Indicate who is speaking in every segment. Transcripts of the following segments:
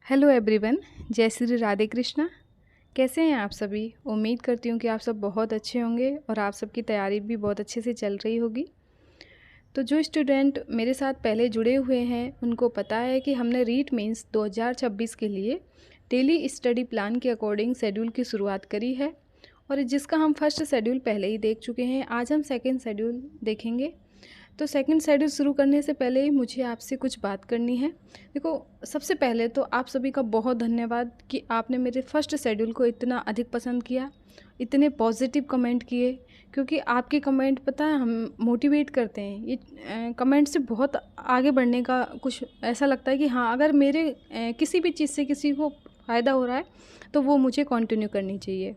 Speaker 1: Hello everyone, जय श्री राधे कृष्णा। कैसे हैं आप सभी? उम्मीद करती हूँ कि आप सब बहुत अच्छे होंगे और आप सबकी तैयारी भी बहुत अच्छे से चल रही होगी। तो जो स्टूडेंट मेरे साथ पहले जुड़े हुए हैं उनको पता है कि हमने रीट मीन्स 2026 के लिए डेली स्टडी प्लान के अकॉर्डिंग शेड्यूल की शुरुआत करी है और जिसका हम फर्स्ट शेड्यूल पहले ही देख चुके हैं। आज हम सेकेंड शेड्यूल देखेंगे। तो सेकंड शेड्यूल शुरू करने से पहले ही मुझे आपसे कुछ बात करनी है। देखो, सबसे पहले तो आप सभी का बहुत धन्यवाद कि आपने मेरे फर्स्ट शेड्यूल को इतना अधिक पसंद किया, इतने पॉजिटिव कमेंट किए, क्योंकि आपके कमेंट पता है हम मोटिवेट करते हैं। ये कमेंट से बहुत आगे बढ़ने का कुछ ऐसा लगता है कि हाँ, अगर मेरे किसी भी चीज़ से किसी को फ़ायदा हो रहा है तो वो मुझे कंटिन्यू करनी चाहिए।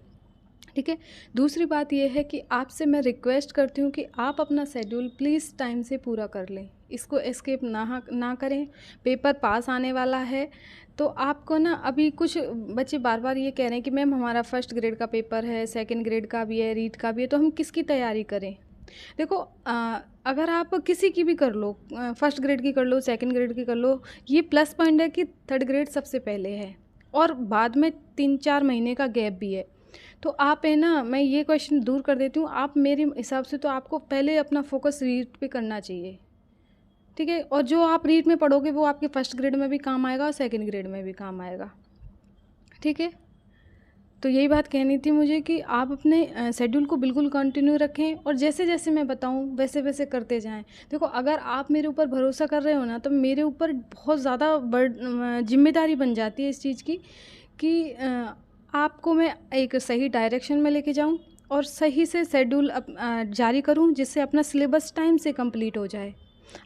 Speaker 1: ठीक है। दूसरी बात यह है कि आपसे मैं रिक्वेस्ट करती हूँ कि आप अपना शेड्यूल प्लीज़ टाइम से पूरा कर लें, इसको एस्केप ना करें। पेपर पास आने वाला है तो आपको ना, अभी कुछ बच्चे बार बार ये कह रहे हैं कि मैम हमारा फर्स्ट ग्रेड का पेपर है, सेकंड ग्रेड का भी है, रीट का भी है, तो हम किसकी तैयारी करें? देखो, अगर आप किसी की भी कर लो, फर्स्ट ग्रेड की कर लो, सेकंड ग्रेड की कर लो, ये प्लस पॉइंट है कि थर्ड ग्रेड सबसे पहले है और बाद में 3-4 महीने का गैप भी है। तो आप है ना, मैं ये क्वेश्चन दूर कर देती हूँ। आप मेरे हिसाब से तो आपको पहले अपना फोकस रीड पे करना चाहिए, ठीक है। और जो आप रीड में पढ़ोगे वो आपके फर्स्ट ग्रेड में भी काम आएगा और सेकंड ग्रेड में भी काम आएगा, ठीक है। तो यही बात कहनी थी मुझे कि आप अपने शेड्यूल को बिल्कुल कंटिन्यू रखें और जैसे जैसे मैं बताऊं वैसे वैसे करते जाएं। देखो, अगर आप मेरे ऊपर भरोसा कर रहे हो ना, तो मेरे ऊपर बहुत ज़्यादा जिम्मेदारी बन जाती है इस चीज़ की कि आपको मैं एक सही डायरेक्शन में लेके जाऊं और सही से शेड्यूल जारी करूं, जिससे अपना सिलेबस टाइम से कंप्लीट हो जाए।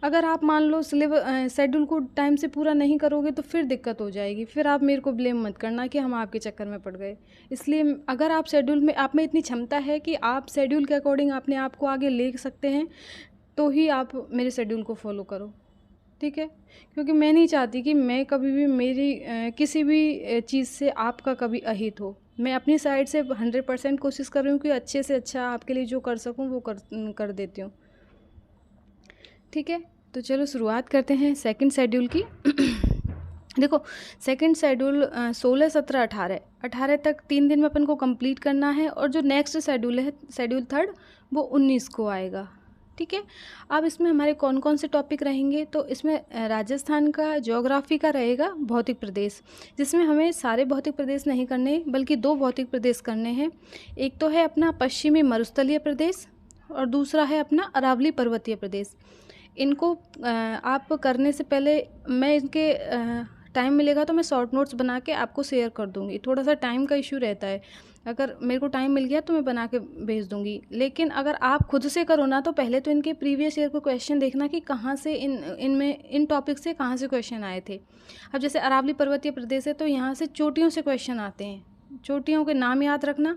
Speaker 1: अगर आप मान लो शेड्यूल को टाइम से पूरा नहीं करोगे तो फिर दिक्कत हो जाएगी, फिर आप मेरे को ब्लेम मत करना कि हम आपके चक्कर में पड़ गए। इसलिए अगर आप शेड्यूल में, आप में इतनी क्षमता है कि आप शेड्यूल के अकॉर्डिंग अपने आप को आगे ले सकते हैं, तो ही आप मेरे शेड्यूल को फॉलो करो, ठीक है। क्योंकि मैं नहीं चाहती कि मैं कभी भी मेरी किसी भी चीज़ से आपका कभी अहित हो। मैं अपनी साइड से 100% कोशिश कर रही हूँ कि अच्छे से अच्छा आपके लिए जो कर सकूँ वो कर देती हूँ, ठीक है। तो चलो शुरुआत करते हैं सेकंड शेड्यूल की। देखो, सेकंड शेड्यूल 16, 17, 18 तक 3 दिन में अपन को कंप्लीट करना है और जो नेक्स्ट शेड्यूल है, शेड्यूल थर्ड, वो 19 को आएगा, ठीक है। अब इसमें हमारे कौन कौन से टॉपिक रहेंगे? तो इसमें राजस्थान का ज्योग्राफी का रहेगा, भौतिक प्रदेश, जिसमें हमें सारे भौतिक प्रदेश नहीं करने बल्कि 2 भौतिक प्रदेश करने हैं। एक तो है अपना पश्चिमी मरुस्थलीय प्रदेश और दूसरा है अपना अरावली पर्वतीय प्रदेश। इनको आप करने से पहले मैं इनके टाइम मिलेगा तो मैं शॉर्ट नोट्स बना के आपको शेयर कर दूँगी। थोड़ा सा टाइम का इशू रहता है, अगर मेरे को टाइम मिल गया तो मैं बना के भेज दूँगी। लेकिन अगर आप खुद से करो ना, तो पहले तो इनके प्रीवियस ईयर को क्वेश्चन देखना कि कहाँ से इन टॉपिक से कहाँ से क्वेश्चन आए थे। अब जैसे अरावली पर्वतीय प्रदेश है तो यहाँ से चोटियों से क्वेश्चन आते हैं। चोटियों के नाम याद रखना,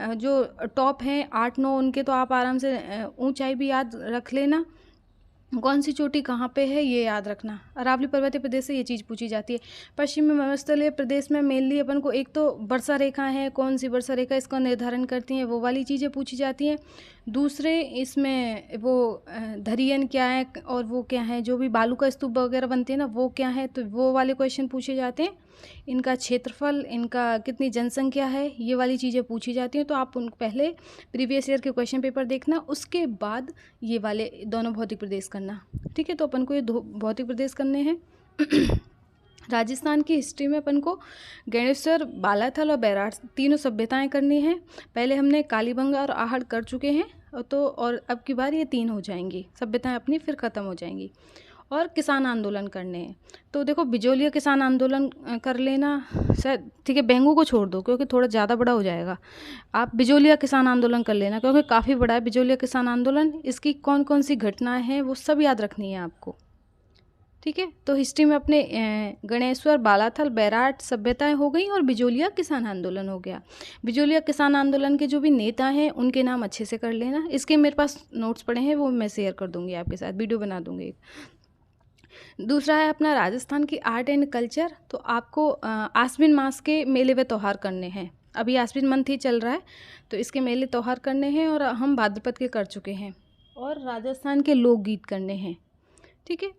Speaker 1: जो टॉप हैं 8-9 उनके तो आप आराम से ऊंचाई भी याद रख लेना, कौन सी चोटी कहाँ पे है ये याद रखना। अरावली पर्वतीय प्रदेश से ये चीज़ पूछी जाती है। पश्चिमी मरुस्थलीय प्रदेश में मेनली अपन को एक तो वर्षा रेखा है, कौन सी वर्षा रेखा इसका निर्धारण करती हैं, वो वाली चीज़ें पूछी जाती हैं। दूसरे इसमें वो धरियन क्या है और वो क्या है, जो भी बालू का स्तूप वगैरह बनते हैं ना, वो क्या है, तो वो वाले क्वेश्चन पूछे जाते हैं। इनका क्षेत्रफल, इनका कितनी जनसंख्या है, ये वाली चीज़ें पूछी जाती हैं। तो आप उन पहले प्रीवियस ईयर के क्वेश्चन पेपर देखना, उसके बाद ये वाले दोनों भौतिक प्रदेश करना, ठीक है। तो अपन को ये 2 भौतिक प्रदेश करने हैं। राजस्थान की हिस्ट्री में अपन को गणेश्वर, बालाथल और बैराट तीनों सभ्यताएं करनी हैं। पहले हमने कालीबंगा और आहड़ कर चुके हैं, और अब की बार ये 3 हो जाएंगी सभ्यताएं अपनी, फिर ख़त्म हो जाएंगी। और किसान आंदोलन करने हैं। तो देखो, बिजोलिया किसान आंदोलन कर लेना शायद, ठीक है। बेंगू को छोड़ दो क्योंकि थोड़ा ज़्यादा बड़ा हो जाएगा। आप बिजोलिया किसान आंदोलन कर लेना क्योंकि काफ़ी बड़ा है बिजोलिया किसान आंदोलन। इसकी कौन कौन सी घटनाएं हैं वो सब याद रखनी है आपको, ठीक है। तो हिस्ट्री में अपने गणेश्वर, बालाथल, बैराट सभ्यताएं हो गई और बिजोलिया किसान आंदोलन हो गया। बिजोलिया किसान आंदोलन के जो भी नेता हैं उनके नाम अच्छे से कर लेना। इसके मेरे पास नोट्स पड़े हैं, वो मैं शेयर कर दूंगी आपके साथ, वीडियो बना दूंगी। दूसरा है अपना राजस्थान की आर्ट एंड कल्चर। तो आपको आश्विन मास के मेले व त्यौहार करने हैं। अभी आश्विन मंथ ही चल रहा है तो इसके मेले त्यौहार करने हैं और हम भाद्रपद के कर चुके हैं। और राजस्थान के लोकगीत करने हैं, ठीक है।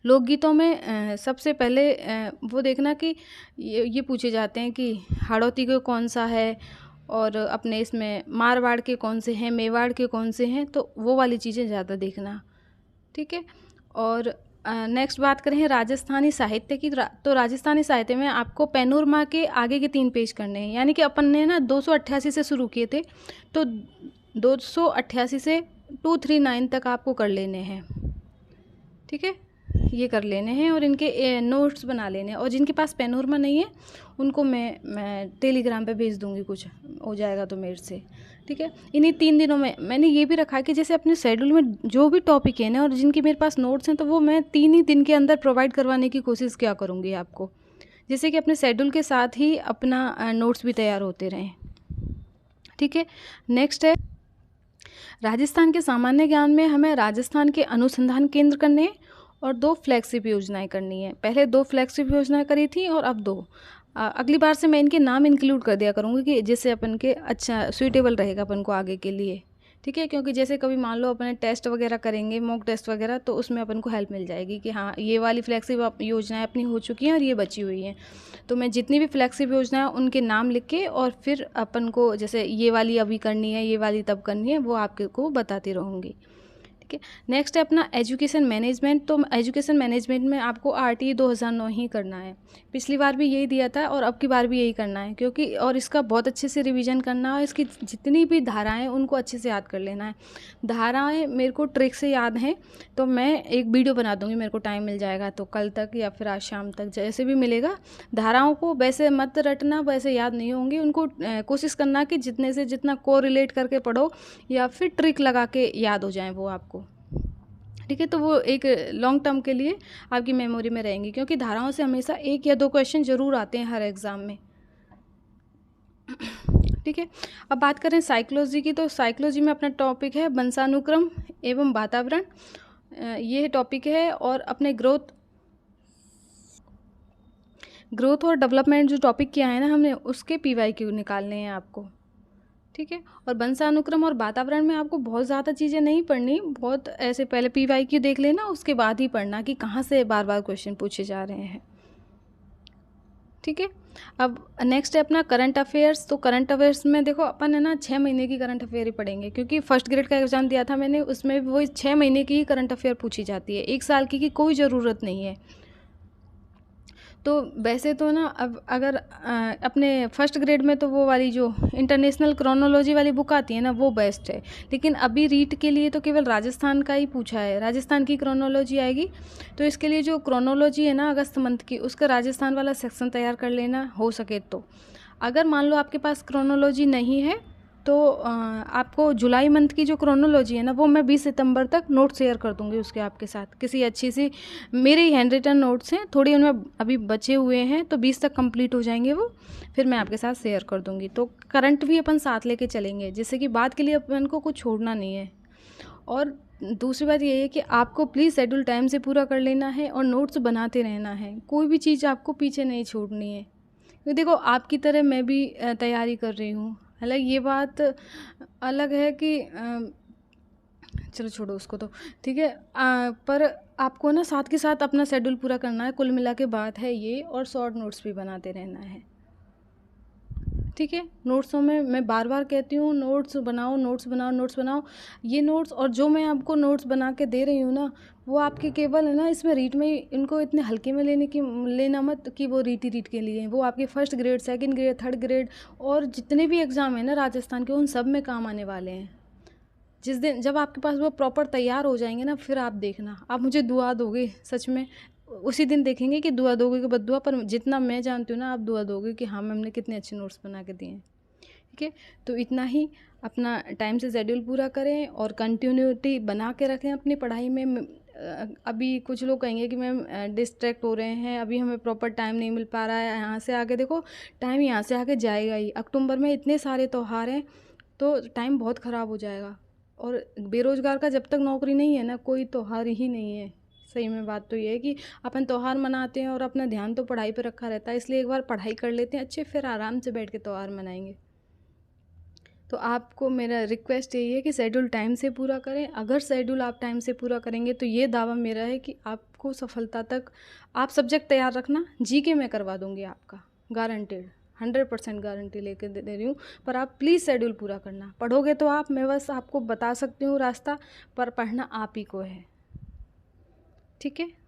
Speaker 1: लोकगीतों में सबसे पहले वो देखना कि ये पूछे जाते हैं कि हाड़ौती के कौन सा है, और अपने इसमें मारवाड़ के कौन से हैं, मेवाड़ के कौन से हैं, तो वो वाली चीज़ें ज़्यादा देखना। ठीक है। और नेक्स्ट बात करें राजस्थानी साहित्य की, तो राजस्थानी साहित्य में आपको पैनोरमा के आगे के 3 पेज करने हैं, यानी कि अपन ने ना 288 से शुरू किए थे, तो 288 से 239 तक आपको कर लेने हैं। ठीक है, ये कर लेने हैं और इनके नोट्स बना लेने हैं। और जिनके पास पैनोरमा नहीं है उनको मैं टेलीग्राम पे भेज दूँगी, कुछ हो जाएगा तो मेरे से। ठीक है, इन्हीं 3 दिनों में मैंने ये भी रखा है कि जैसे अपने शेड्यूल में जो भी टॉपिक है ना और जिनके मेरे पास नोट्स हैं, तो वो मैं 3 ही दिन के अंदर प्रोवाइड करवाने की कोशिश क्या करूँगी आपको, जिससे कि अपने शेड्यूल के साथ ही अपना नोट्स भी तैयार होते रहें। ठीक है, नेक्स्ट है राजस्थान के सामान्य ज्ञान में हमें राजस्थान के अनुसंधान केंद्र करने हैं और 2 फ्लैगशिप योजनाएं करनी है। पहले 2 फ्लैगशिप योजनाएं करी थी और अब 2। अगली बार से मैं इनके नाम इंक्लूड कर दिया करूँगी कि जिससे अपन के अच्छा सूटेबल रहेगा अपन को आगे के लिए। ठीक है, क्योंकि जैसे कभी मान लो अपने टेस्ट वगैरह करेंगे, मॉक टेस्ट वगैरह, तो उसमें अपन को हेल्प मिल जाएगी कि हाँ ये वाली फ्लैगशिप योजनाएं अपनी हो चुकी हैं और ये बची हुई हैं। तो मैं जितनी भी फ्लैगशिप योजना है उनके नाम लिख के और फिर अपन को जैसे ये वाली अभी करनी है, ये वाली तब करनी है, वो आपके को बताती रहूँगी। ठीक है, नेक्स्ट है अपना एजुकेशन मैनेजमेंट। तो एजुकेशन मैनेजमेंट में आपको RTE 2009 ही करना है। पिछली बार भी यही दिया था और अब की बार भी यही करना है, क्योंकि और इसका बहुत अच्छे से रिवीजन करना है। इसकी जितनी भी धाराएं उनको अच्छे से याद कर लेना है। धाराएं मेरे को ट्रिक से याद हैं, तो मैं एक वीडियो बना दूंगी, मेरे को टाइम मिल जाएगा तो कल तक या फिर आज शाम तक, जैसे भी मिलेगा। धाराओं को वैसे मत रटना, वैसे याद नहीं होंगी उनको। कोशिश करना कि जितने से जितना को रिलेट करके पढ़ो या फिर ट्रिक लगा के याद हो जाए वो आपको। ठीक है, तो वो एक लॉन्ग टर्म के लिए आपकी मेमोरी में रहेंगी, क्योंकि धाराओं से हमेशा 1 या 2 क्वेश्चन जरूर आते हैं हर एग्ज़ाम में। ठीक है, अब बात करें साइकोलॉजी की, तो साइकोलॉजी में अपना टॉपिक है वंशानुक्रम एवं वातावरण, ये टॉपिक है। और अपने ग्रोथ और डेवलपमेंट जो टॉपिक किया है ना हमने, उसके PYQ निकालने हैं आपको। ठीक है, और वंशानुक्रम और वातावरण में आपको बहुत ज़्यादा चीज़ें नहीं पढ़नी, बहुत ऐसे पहले PYQ देख लेना, उसके बाद ही पढ़ना कि कहाँ से बार बार क्वेश्चन पूछे जा रहे हैं। ठीक है, अब नेक्स्ट है अपना करंट अफेयर्स। तो करंट अफेयर्स में देखो अपन है ना 6 महीने की करंट अफेयर ही पढ़ेंगे, क्योंकि फर्स्ट ग्रेड का एग्जाम दिया था मैंने, उसमें वो 6 महीने की ही करंट अफेयर पूछी जाती है, 1 साल की कोई ज़रूरत नहीं है। तो वैसे तो ना अब अगर अपने फर्स्ट ग्रेड में तो वो वाली जो इंटरनेशनल क्रोनोलॉजी वाली बुक आती है ना, वो बेस्ट है। लेकिन अभी रीट के लिए तो केवल राजस्थान का ही पूछा है, राजस्थान की क्रोनोलॉजी आएगी। तो इसके लिए जो क्रोनोलॉजी है ना अगस्त मंथ की, उसका राजस्थान वाला सेक्शन तैयार कर लेना हो सके तो। अगर मान लो आपके पास क्रोनोलॉजी नहीं है तो आपको जुलाई मंथ की जो क्रोनोलॉजी है ना, वो मैं 20 सितंबर तक नोट शेयर कर दूंगी उसके आपके साथ, किसी अच्छी सी, मेरे हैंड रिटन नोट्स हैं, थोड़ी उनमें अभी बचे हुए हैं, तो 20 तक कंप्लीट हो जाएंगे वो, फिर मैं आपके साथ शेयर कर दूंगी। तो करंट भी अपन साथ लेके चलेंगे, जिससे कि बाद के लिए अपन को कुछ छोड़ना नहीं है। और दूसरी बात ये है कि आपको प्लीज़ शेड्यूल टाइम से पूरा कर लेना है और नोट्स बनाते रहना है, कोई भी चीज़ आपको पीछे नहीं छोड़नी है। क्योंकि देखो आपकी तरह मैं भी तैयारी कर रही हूँ, हालांकि ये बात अलग है कि चलो छोड़ो उसको तो, ठीक है। पर आपको ना साथ के साथ अपना शेड्यूल पूरा करना है, कुल मिला के बात है ये, और शॉर्ट नोट्स भी बनाते रहना है। ठीक है, नोट्सों में मैं बार बार कहती हूँ, नोट्स बनाओ, नोट्स बनाओ, नोट्स बनाओ। ये नोट्स और जो मैं आपको नोट्स बना के दे रही हूँ ना, वो आपके केवल है ना इसमें रीट में, इनको इतने हल्के में लेना मत कि वो रीट ही रीट के लिए हैं। वो आपके first grade, second grade, third grade और जितने भी एग्ज़ाम है ना राजस्थान के, उन सब में काम आने वाले हैं। जिस दिन जब आपके पास वो प्रॉपर तैयार हो जाएंगे ना, फिर आप देखना, आप मुझे दुआ दोगे सच में। उसी दिन देखेंगे कि दुआ दोगे कि बद्दुआ, पर जितना मैं जानती हूँ ना, आप दुआ दोगे कि हाँ मैम ने कितने अच्छे नोट्स बना के दिए हैं। ठीक है, तो इतना ही, अपना टाइम से शेड्यूल पूरा करें और कंटिन्यूटी बना के रखें अपनी पढ़ाई में। अभी कुछ लोग कहेंगे कि मैम डिस्ट्रैक्ट हो रहे हैं, अभी हमें प्रॉपर टाइम नहीं मिल पा रहा है। यहाँ से आगे देखो, टाइम यहाँ से आगे जाएगा ही। अक्टूबर में इतने सारे त्यौहार हैं, तो टाइम बहुत ख़राब हो जाएगा। और बेरोज़गार का जब तक नौकरी नहीं है ना, कोई त्यौहार ही नहीं है। सही में बात तो ये है कि अपन त्यौहार मनाते हैं और अपना ध्यान तो पढ़ाई पे रखा रहता है, इसलिए एक बार पढ़ाई कर लेते हैं अच्छे, फिर आराम से बैठ के त्यौहार मनाएंगे। तो आपको मेरा रिक्वेस्ट यही है कि शेड्यूल टाइम से पूरा करें। अगर शेड्यूल आप टाइम से पूरा करेंगे तो ये दावा मेरा है कि आपको सफलता तक, आप सब्जेक्ट तैयार रखना, जीके मैं करवा दूँगी आपका, गारंटेड, 100% गारंटी लेके दे रही हूँ। पर आप प्लीज़ शेड्यूल पूरा करना। पढ़ोगे तो आप, मैं बस आपको बता सकती हूँ रास्ता, पर पढ़ना आप ही को है। ठीक है।